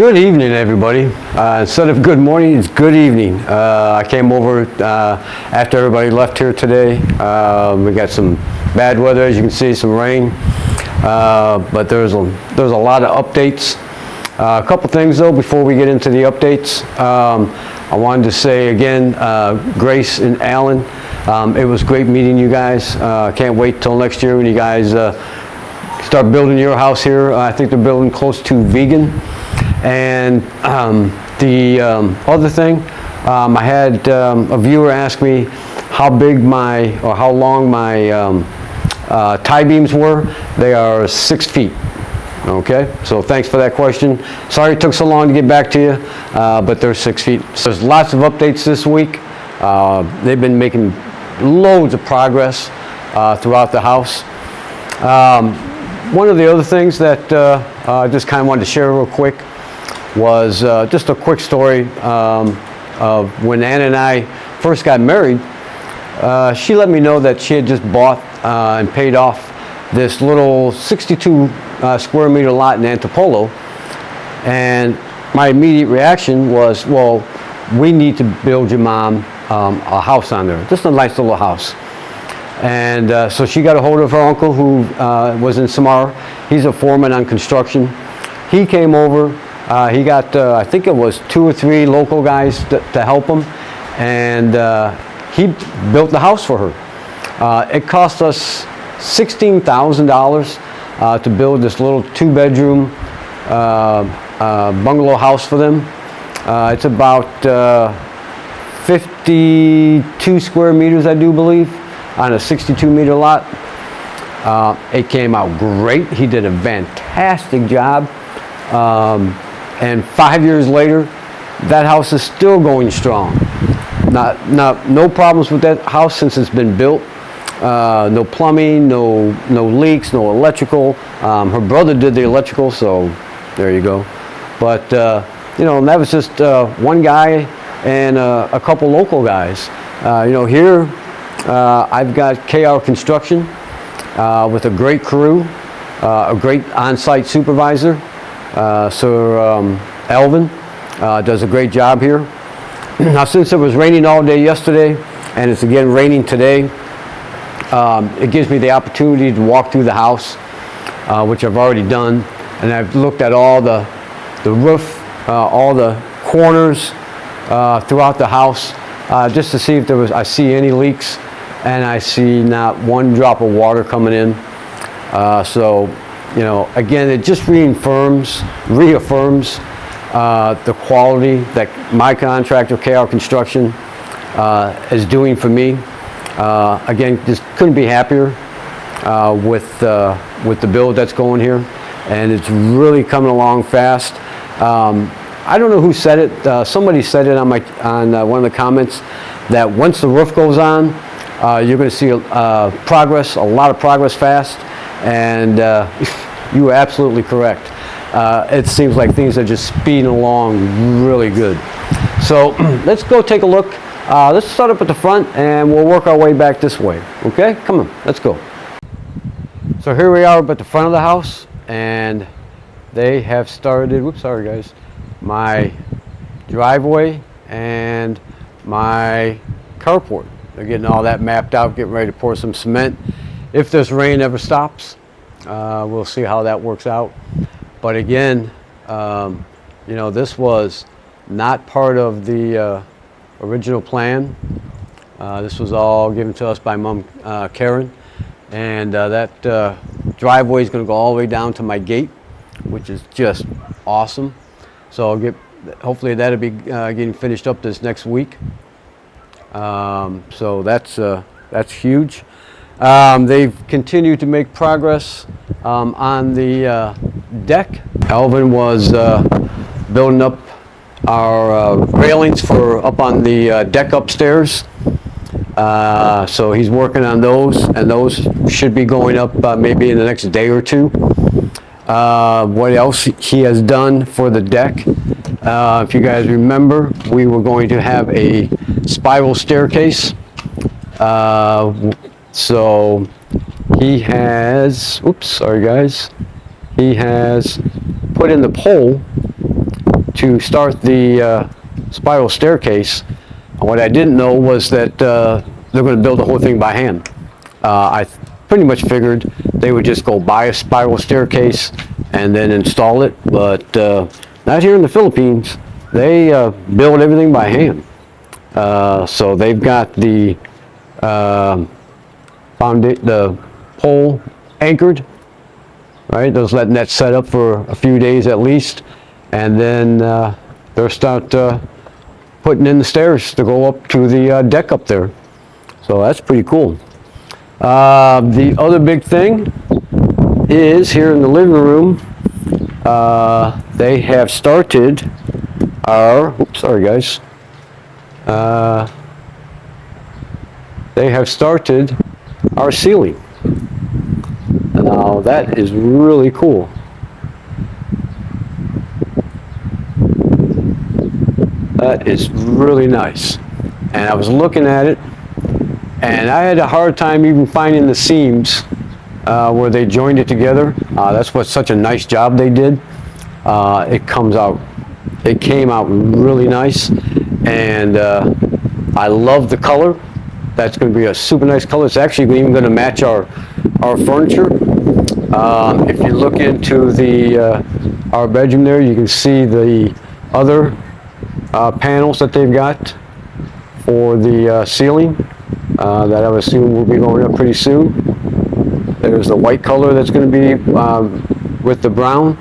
Good evening, everybody. Instead of good morning, it's good evening. I came over after everybody left here today. We got some bad weather, as you can see, some rain. But there's a lot of updates. A couple things, though, before we get into the updates. I wanted to say again, Grace and Alan, it was great meeting you guys. Can't wait till next year when you guys start building your house here. I think they're building close to Vegan. And the other thing, I had a viewer ask me how long my tie beams were. They are 6 feet. Okay, so thanks for that question. Sorry it took so long to get back to you, but they're 6 feet. So there's lots of updates this week. They've been making loads of progress throughout the house. One of the other things that I just kind of wanted to share real quick was just a quick story of when Anna and I first got married. She let me know that she had just bought and paid off this little 62 square meter lot in Antipolo, and my immediate reaction was, well, we need to build your mom a house on there, just a nice little house. And so she got a hold of her uncle who was in Samara. He's a foreman on construction. He came over. He got, I think it was 2 or 3 local guys to help him, and he built the house for her. It cost us $16,000 to build this little 2-bedroom bungalow house for them. It's about 52 square meters, I do believe, on a 62-meter lot. It came out great. He did a fantastic job. And 5 years later, that house is still going strong. No problems with that house since it's been built. No plumbing, no leaks, no electrical. Her brother did the electrical, so there you go. But you know, and that was just one guy and a couple local guys. You know, here I've got KR Construction with a great crew, a great on-site supervisor. Sir Elvin does a great job here. Now, since it was raining all day yesterday and it's again raining today, it gives me the opportunity to walk through the house, which I've already done, and I've looked at all the roof, all the corners throughout the house, just to see if I see any leaks, and I see not one drop of water coming in. So, you know, again, it just reaffirms the quality that my contractor, KR Construction, is doing for me. Again, just couldn't be happier with the build that's going here, and it's really coming along fast. I don't know who said it. Somebody said it on one of the comments that once the roof goes on, you're going to see progress, a lot of progress fast, and you were absolutely correct. It seems like things are just speeding along really good. So let's go take a look. Let's start up at the front and we'll work our way back this way. Okay, come on, let's go. So here we are up at the front of the house, and they have started, whoops, sorry guys, my driveway and my carport. They're getting all that mapped out, getting ready to pour some cement. If this rain ever stops, we'll see how that works out. But again, you know, this was not part of the original plan. This was all given to us by Mom Karen, and that driveway is going to go all the way down to my gate, which is just awesome. So hopefully that'll be getting finished up this next week. So that's huge. They've continued to make progress on the deck. Alvin was building up our railings for up on the deck upstairs. So he's working on those, and those should be going up maybe in the next day or two. What else he has done for the deck? If you guys remember, we were going to have a spiral staircase. So he has, oops, sorry guys, he has put in the pole to start the spiral staircase. What I didn't know was that they're going to build the whole thing by hand. I pretty much figured they would just go buy a spiral staircase and then install it, but not here in the Philippines. They build everything by hand. So they've got the the pole anchored, right? They're letting that set up for a few days at least, and then they'll start putting in the stairs to go up to the deck up there. So that's pretty cool. The other big thing is here in the living room, they have started our, oops, sorry guys. They have started our ceiling. Now that is really cool. That is really nice. And I was looking at it, and I had a hard time even finding the seams where they joined it together. That's what such a nice job they did. It came out really nice, and I love the color. That's going to be a super nice color. It's actually even going to match our furniture. If you look into the our bedroom there, you can see the other panels that they've got for the ceiling that I would assume will be going up pretty soon. There's the white color that's going to be with the brown,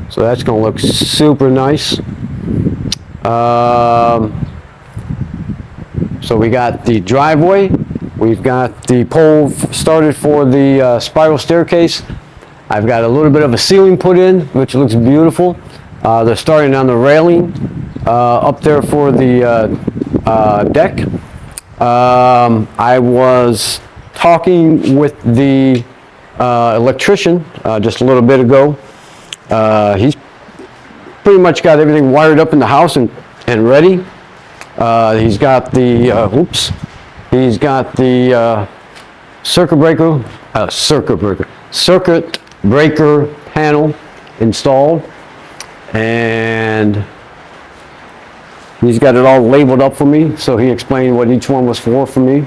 so that's going to look super nice. So we got the driveway, we've got the pole started for the spiral staircase. I've got a little bit of a ceiling put in, which looks beautiful. They're starting on the railing up there for the deck. I was talking with the electrician just a little bit ago. He's pretty much got everything wired up in the house and ready. He's got the circuit breaker panel installed, and he's got it all labeled up for me, so he explained what each one was for me.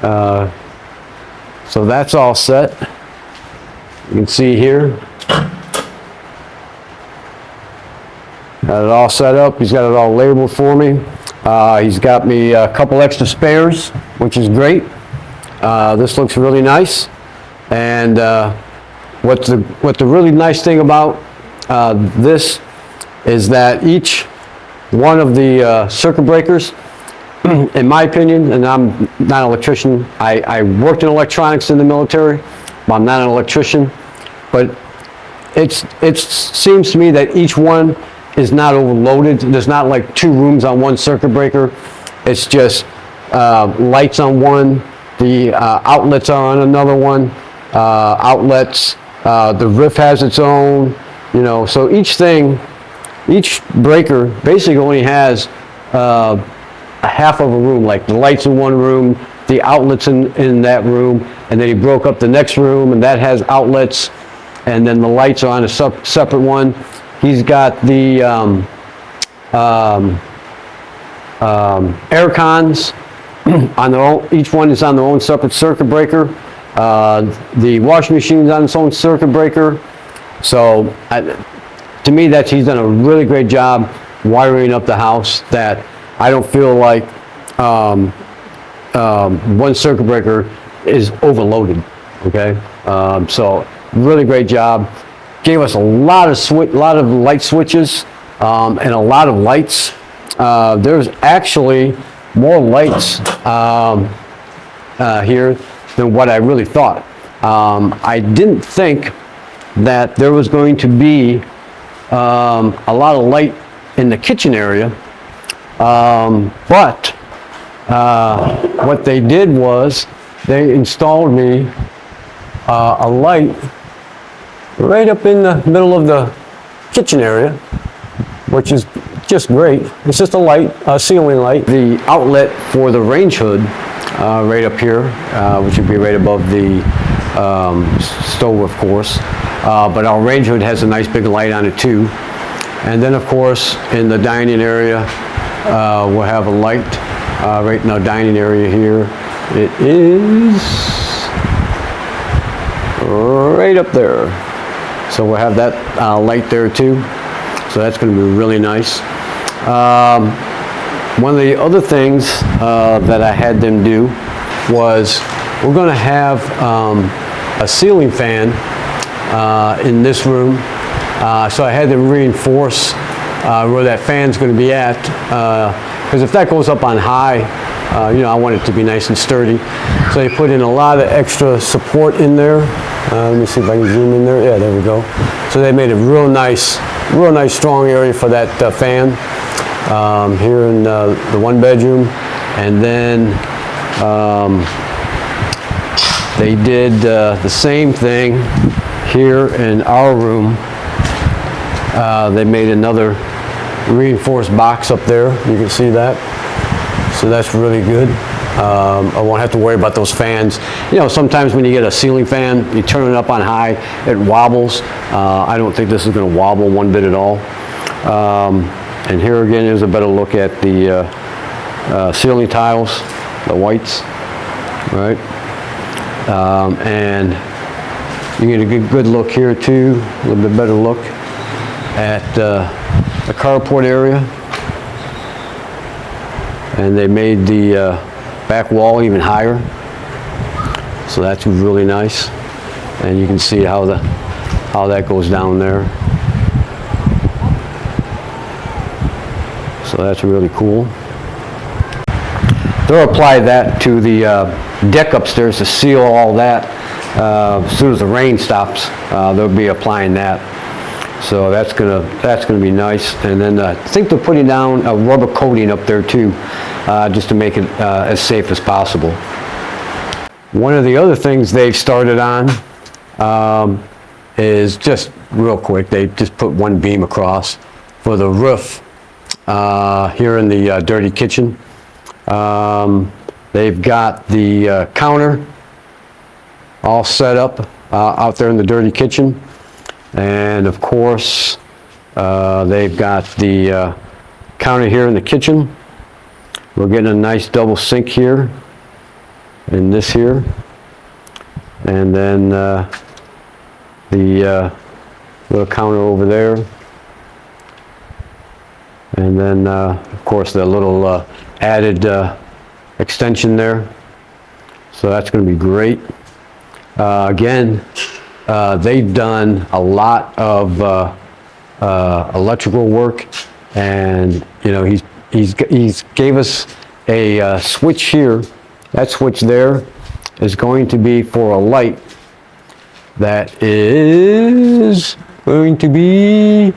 So that's all set. You can see here. Got it all set up. He's got it all labeled for me. He's got me a couple extra spares, which is great. This looks really nice. And what the really nice thing about this is that each one of the circuit breakers, in my opinion, and I'm not an electrician, I worked in electronics in the military, but I'm not an electrician, but it seems to me that each one is not overloaded. There's not like two rooms on one circuit breaker. It's just lights on one, the outlets are on another one, outlets, the roof has its own, so each breaker basically only has a half of a room, like the lights in one room, the outlets in that room, and then he broke up the next room and that has outlets, and then the lights are on a separate one. He's got the air cons on their own. Each one is on their own separate circuit breaker. The washing machine's on its own circuit breaker. So to me, he's done a really great job wiring up the house, that I don't feel like one circuit breaker is overloaded. Okay, so really great job. Gave us a lot of light switches and a lot of lights. There's actually more lights here than what I really thought. I didn't think that there was going to be a lot of light in the kitchen area, but what they did was they installed me a light right up in the middle of the kitchen area, which is just great. It's just a light, a ceiling light. The outlet for the range hood right up here, which would be right above the stove, of course. But our range hood has a nice big light on it too. And then of course in the dining area we'll have a light right in our dining area here. It is right up there. So we'll have that light there too. So that's going to be really nice. One of the other things that I had them do was we're going to have a ceiling fan in this room. So I had them reinforce where that fan's going to be at, because if that goes up on high, I want it to be nice and sturdy. So they put in a lot of extra support in there. Let me see if I can zoom in there. Yeah, there we go. So they made a real nice strong area for that fan here in the one bedroom. And then they did the same thing here in our room. They made another reinforced box up there. You can see that. So that's really good. I won't have to worry about those fans. Sometimes when you get a ceiling fan, you turn it up on high, it wobbles. I don't think this is going to wobble one bit at all. And here again is a better look at the ceiling tiles, the whites, right? And you get a good look here too, a little bit better look at the carport area. And they made the back wall even higher, so that's really nice. And you can see how that goes down there. So that's really cool. They'll apply that to the deck upstairs to seal all that. As soon as the rain stops, they'll be applying that. So that's gonna be nice. And then I think they're putting down a rubber coating up there too, just to make it as safe as possible. One of the other things they've started on is just real quick. They just put one beam across for the roof here in the dirty kitchen. They've got the counter all set up out there in the dirty kitchen. And of course, they've got the counter here in the kitchen. We're getting a nice double sink here, and this here. And then the little counter over there. And then, of course, the little added extension there. So that's going to be great. Again, they've done a lot of electrical work, and he's gave us a switch here. That switch there is going to be for a light that is going to be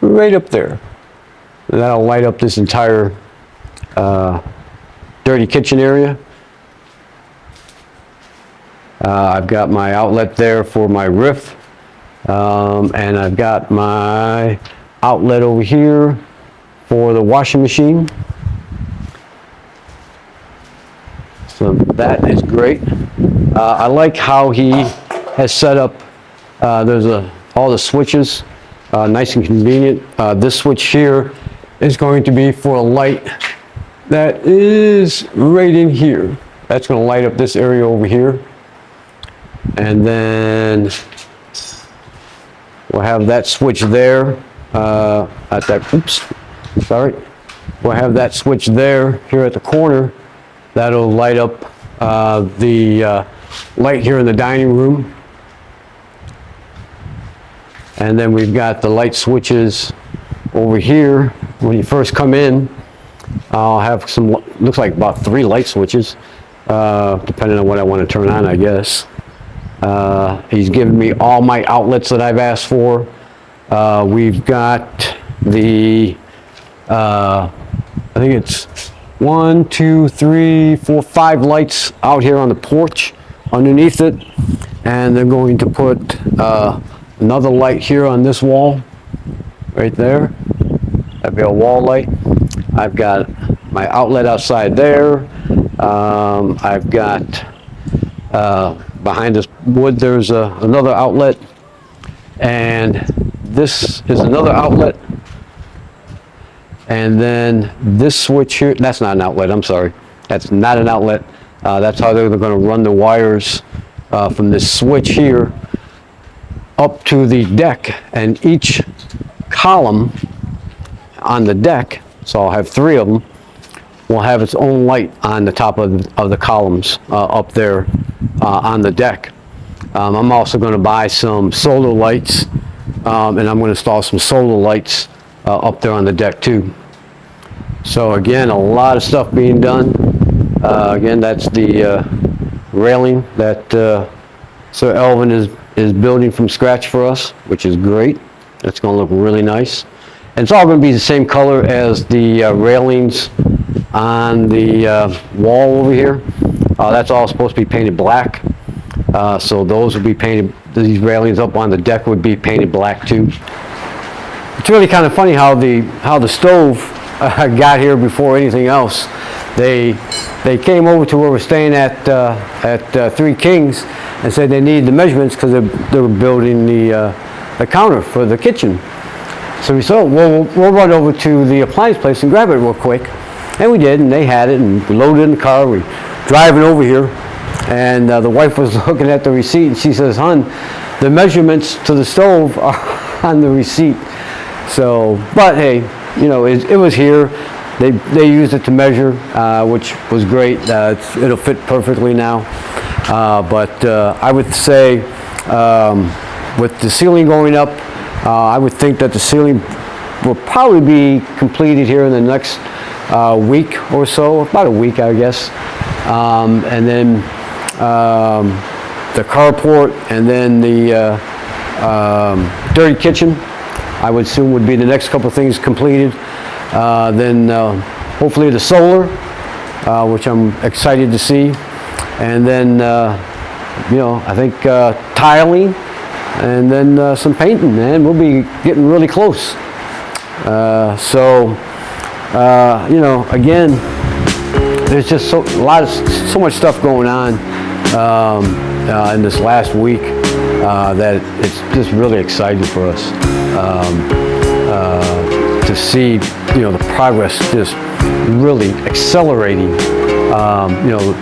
right up there. That'll light up this entire dirty kitchen area. I've got my outlet there for my roof, and I've got my outlet over here for the washing machine. So that is great. I like how he has set up, there's all the switches, nice and convenient. This switch here is going to be for a light that is right in here. That's going to light up this area over here. And then we'll have that switch there at that, oops, sorry. We'll have that switch there here at the corner. That'll light up the light here in the dining room. And then we've got the light switches over here. When you first come in, I'll have some, looks like about 3 light switches, depending on what I want to turn on, I guess. He's given me all my outlets that I've asked for. We've got the, I think it's 1, 2, 3, 4, 5 lights out here on the porch underneath it. And they're going to put another light here on this wall, right there. That'd be a wall light. I've got my outlet outside there. I've got behind this wood, there's another outlet, and this is another outlet And then this switch here, that's not an outlet, I'm sorry. That's not an outlet. That's how they're going to run the wires from this switch here up to the deck. And each column on the deck, so I'll have 3 of them, will have its own light on the top of the columns up there on the deck. I'm also going to buy some solar lights, and I'm going to install some solar lights up there on the deck too. So again, a lot of stuff being done. Again, that's the railing that Sir Elvin is building from scratch for us, which is great. It's going to look really nice. And it's all going to be the same color as the railings on the wall over here. That's all supposed to be painted black. So those will be painted, these railings up on the deck would be painted black too. It's really kind of funny how the stove got here before anything else. They came over to where we're staying at Three Kings and said they needed the measurements because they were building the counter for the kitchen. So we said, well, we'll run over to the appliance place and grab it real quick. And we did, and they had it, and we loaded it in the car. We driving over here, and the wife was looking at the receipt, and she says, "Hon, the measurements to the stove are on the receipt." So, but hey, you know, it was here. They used it to measure, which was great. It'll fit perfectly now. But I would say, with the ceiling going up, I would think that the ceiling will probably be completed here in the next week or so, about a week, I guess. And then the carport, and then the dirty kitchen, I would assume would be the next couple of things completed. Then hopefully the solar, which I'm excited to see. And then, you know, I think tiling, and then some painting, and we'll be getting really close. You know, again, there's just so much stuff going on in this last week that it's just really exciting for us to see, you know, the progress just really accelerating. You know,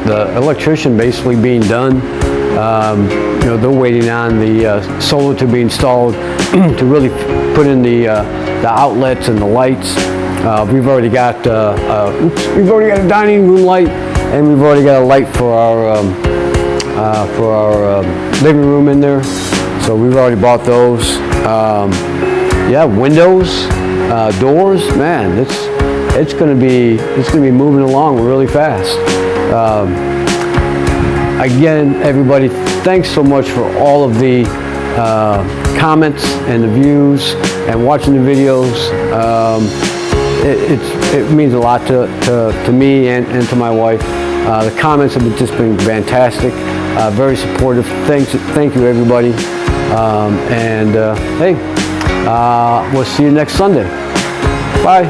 the electrician basically being done. You know, they're waiting on the solar to be installed to really put in the outlets and the lights. We've already got a dining room light, and we've already got a light for our living room in there. So we've already bought those. Yeah, windows, doors. Man, it's going to be moving along really fast. Again, everybody, thanks so much for all of the comments and the views and watching the videos. It means a lot to me and to my wife. The comments have just been fantastic, very supportive. Thank you, everybody. Hey, we'll see you next Sunday. Bye.